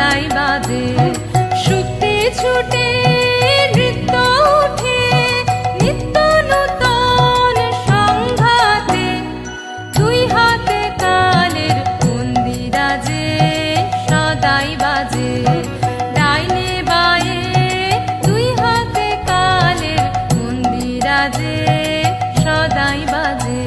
সদাই বাজে শুক্তি ছুটে নৃত্য উঠে নিত্য নূতন সংঘাতে দুই হাতে কালের মন্দিরাজে সদাই বাজে ডাইনে বায়ে দুই হাতে কালের মন্দিরাজে সদাই বাজে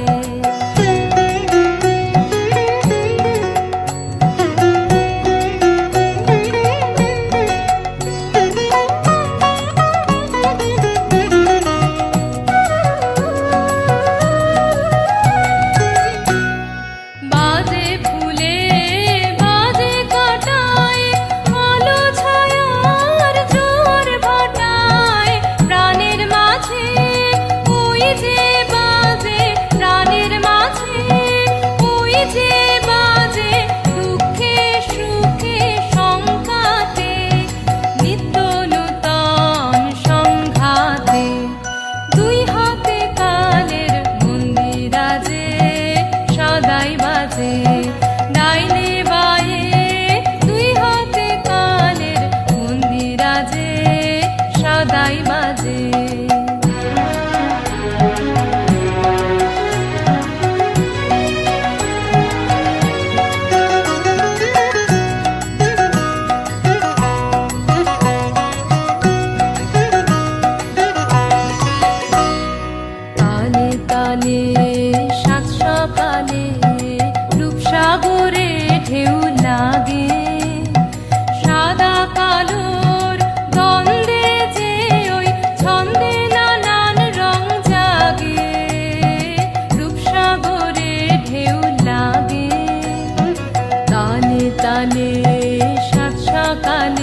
ডাইনে বায়ে দুই হাতে কালের মন্দিরাজে সদাই বাজে তালে তালে সাত সকালে সাগরে ঢেউ লাগে সাদা কালোর দ্বন্দ্বে যে ওই ছন্দে নানান রং জাগে রূপসাগরে ঢেউ লাগে তালে তালে সাত সকালে